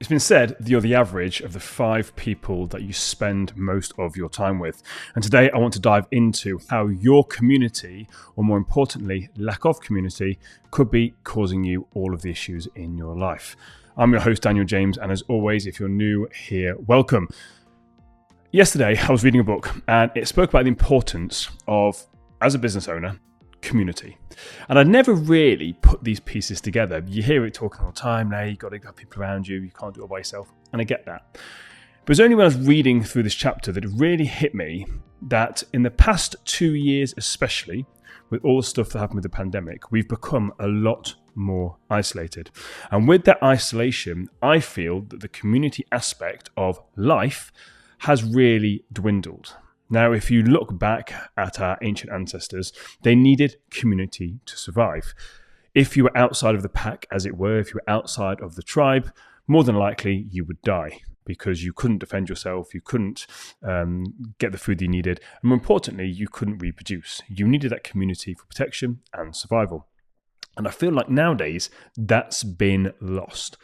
It's been said that you're the average of the 5 people that you spend most of your time with. And today I want to dive into how your community, or more importantly, lack of community, could be causing you all of the issues in your life. I'm your host, Daniel James, and as always, if you're new here, welcome. Yesterday, I was reading a book and it spoke about the importance of, as a business owner, community. And I'd never really put these pieces together. You hear it talking all the time now, you've got to have people around you can't do it by yourself, and I get that. But it was only when I was reading through this chapter that it really hit me that in the past 2 years especially, with all the stuff that happened with the pandemic, we've become a lot more isolated. And with that isolation, I feel that the community aspect of life has really dwindled. Now, if you look back at our ancient ancestors, they needed community to survive. If you were outside of the pack, as it were, if you were outside of the tribe, more than likely you would die because you couldn't defend yourself, you couldn't get the food you needed, and more importantly, you couldn't reproduce. You needed that community for protection and survival. And I feel like nowadays that's been lost.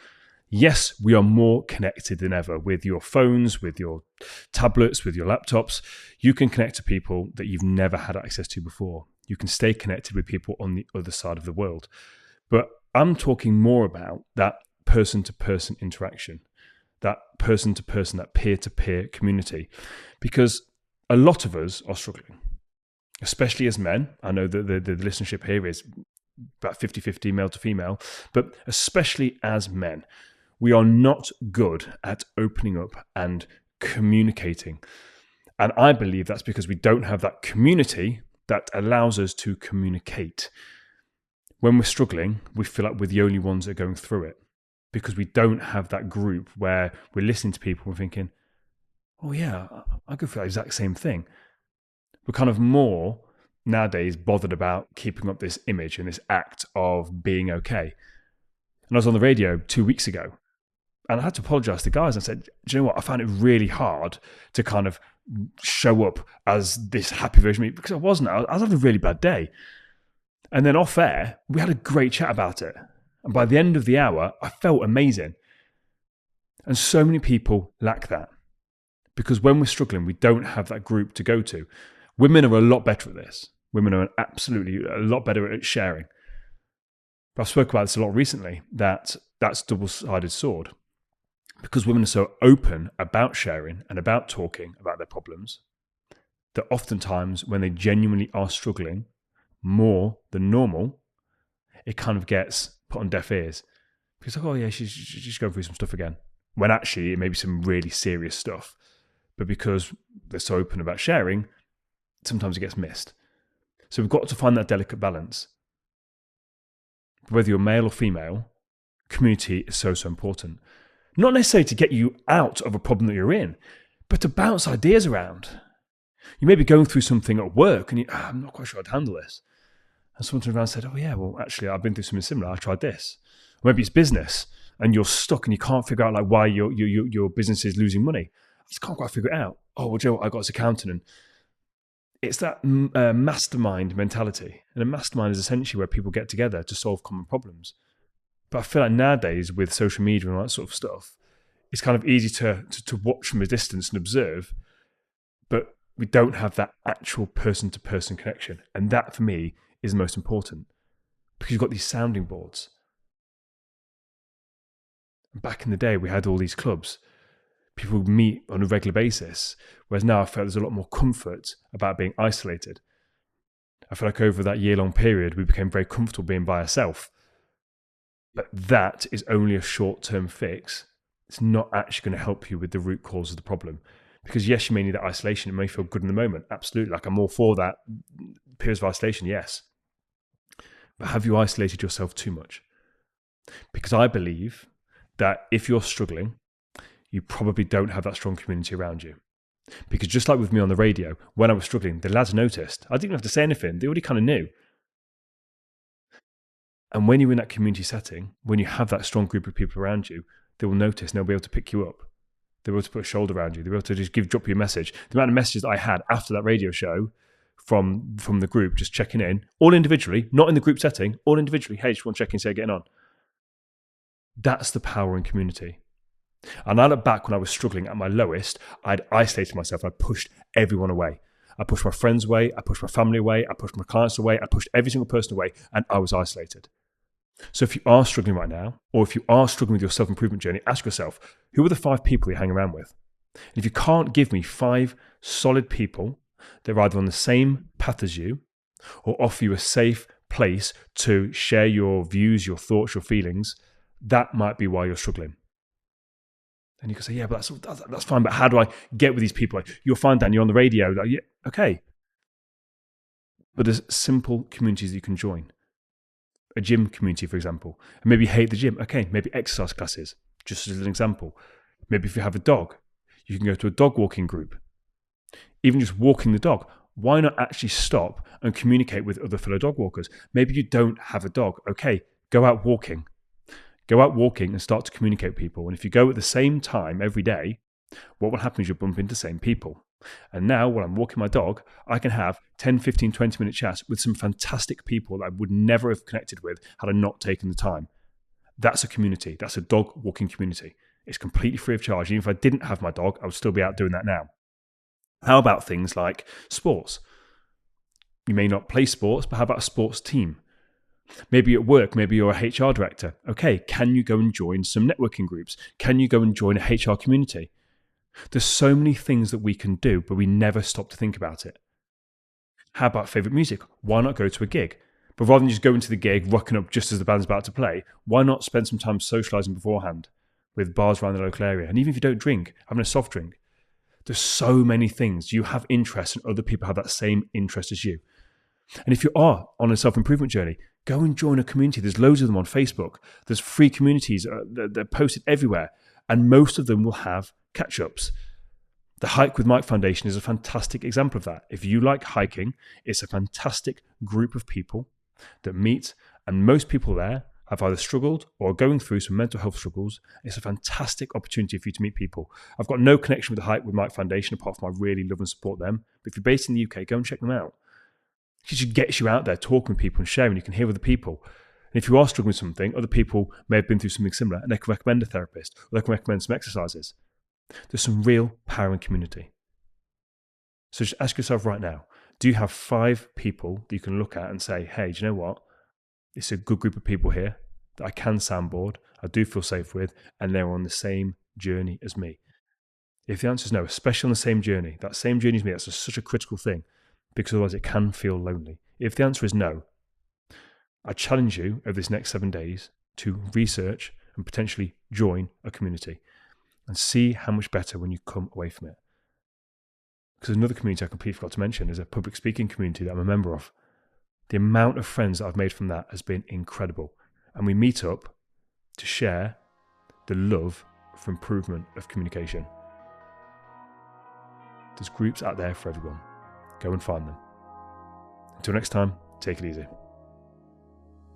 Yes, we are more connected than ever with your phones, with your tablets, with your laptops. You can connect to people that you've never had access to before. You can stay connected with people on the other side of the world. But I'm talking more about that person-to-person interaction, that person-to-person, that peer-to-peer community, because a lot of us are struggling, especially as men. I know that the listenership here is about 50-50 male to female, but especially as men. We are not good at opening up and communicating. And I believe that's because we don't have that community that allows us to communicate. When we're struggling, we feel like we're the only ones that are going through it because we don't have that group where we're listening to people and thinking, oh yeah, I go through that exact same thing. We're kind of more nowadays bothered about keeping up this image and this act of being okay. And I was on the radio 2 weeks ago, and I had to apologize to the guys. I said, do you know what? I found it really hard to kind of show up as this happy version of me because I wasn't. I was having a really bad day. And then off air, we had a great chat about it. And by the end of the hour, I felt amazing. And so many people lack that because when we're struggling, we don't have that group to go to. Women are a lot better at this. Women are absolutely a lot better at sharing. But I've spoken about this a lot recently, that's a double-sided sword. Because women are so open about sharing and about talking about their problems, that oftentimes when they genuinely are struggling more than normal, it kind of gets put on deaf ears. Because like, oh yeah, she's going through some stuff again. When actually it may be some really serious stuff. But because they're so open about sharing, sometimes it gets missed. So we've got to find that delicate balance. Whether you're male or female, community is so important. Not necessarily to get you out of a problem that you're in, but to bounce ideas around. You may be going through something at work and I'm not quite sure how to handle this. And someone turned around and said, oh yeah, well actually I've been through something similar, I tried this. Or maybe it's business and you're stuck and you can't figure out like why your business is losing money. I just can't quite figure it out. Oh, well, Joe, I got this accountant. And it's that mastermind mentality. And a mastermind is essentially where people get together to solve common problems. But I feel like nowadays with social media and all that sort of stuff, it's kind of easy to watch from a distance and observe, but we don't have that actual person-to-person connection. And that for me is the most important because you've got these sounding boards. Back in the day, we had all these clubs. People would meet on a regular basis, whereas now I feel there's a lot more comfort about being isolated. I feel like over that year-long period, we became very comfortable being by ourselves. But that is only a short-term fix. It's not actually going to help you with the root cause of the problem. Because yes, you may need that isolation. It may feel good in the moment. Absolutely. Like I'm all for that periods of isolation, yes. But have you isolated yourself too much? Because I believe that if you're struggling, you probably don't have that strong community around you. Because just like with me on the radio, when I was struggling, the lads noticed. I didn't have to say anything. They already kind of knew. And when you're in that community setting, when you have that strong group of people around you, they will notice and they'll be able to pick you up. They'll be able to put a shoulder around you. They'll be able to just drop you a message. The amount of messages that I had after that radio show from the group, just checking in, all individually, not in the group setting, all individually. Hey, just want to check in, see how you're getting on. That's the power in community. And I look back when I was struggling at my lowest, I'd isolated myself. I pushed everyone away. I pushed my friends away. I pushed my family away. I pushed my clients away. I pushed every single person away, and I was isolated. So if you are struggling right now, or if you are struggling with your self-improvement journey, ask yourself, who are the 5 people you hang around with? And if you can't give me 5 solid people that are either on the same path as you or offer you a safe place to share your views, your thoughts, your feelings, that might be why you're struggling. And you can say, yeah, but that's fine. But how do I get with these people? Like, you'll find Dan, you're on the radio. Like, yeah, okay. But there's simple communities that you can join. A gym community, for example. And maybe you hate the gym. Okay, maybe exercise classes, just as an example. Maybe if you have a dog, you can go to a dog walking group. Even just walking the dog, why not actually stop and communicate with other fellow dog walkers? Maybe you don't have a dog. Okay, go out walking. Go out walking and start to communicate with people. And if you go at the same time every day, what will happen is you'll bump into the same people. And now when I'm walking my dog, I can have 10, 15, 20-minute chats with some fantastic people that I would never have connected with had I not taken the time. That's a community. That's a dog walking community. It's completely free of charge. Even if I didn't have my dog, I would still be out doing that now. How about things like sports? You may not play sports, but how about a sports team? Maybe at work, maybe you're a HR director. Okay, can you go and join some networking groups? Can you go and join a HR community? There's so many things that we can do, but we never stop to think about it. How about favourite music? Why not go to a gig? But rather than just going to the gig, rocking up just as the band's about to play, why not spend some time socialising beforehand with bars around the local area? And even if you don't drink, having a soft drink. There's so many things. You have interests and other people have that same interest as you. And if you are on a self-improvement journey, go and join a community. There's loads of them on Facebook. There's free communities. They're posted everywhere. And most of them will have catch-ups. The Hike with Mike Foundation is a fantastic example of that. If you like hiking, it's a fantastic group of people that meet. And most people there have either struggled or are going through some mental health struggles. It's a fantastic opportunity for you to meet people. I've got no connection with the Hike with Mike Foundation apart from I really love and support them. But if you're based in the UK, go and check them out. It just gets you out there talking with people and sharing. You can hear other people. And if you are struggling with something, other people may have been through something similar and they can recommend a therapist or they can recommend some exercises. There's some real power in community. So just ask yourself right now, do you have 5 people that you can look at and say, hey, do you know what? It's a good group of people here that I can soundboard, I do feel safe with, and they're on the same journey as me. If the answer is no, especially on the same journey, that same journey as me, that's such a critical thing because otherwise it can feel lonely. If the answer is no, I challenge you over this next 7 days to research and potentially join a community and see how much better when you come away from it. Because another community I completely forgot to mention is a public speaking community that I'm a member of. The amount of friends that I've made from that has been incredible. And we meet up to share the love for improvement of communication. There's groups out there for everyone. Go and find them. Until next time, take it easy.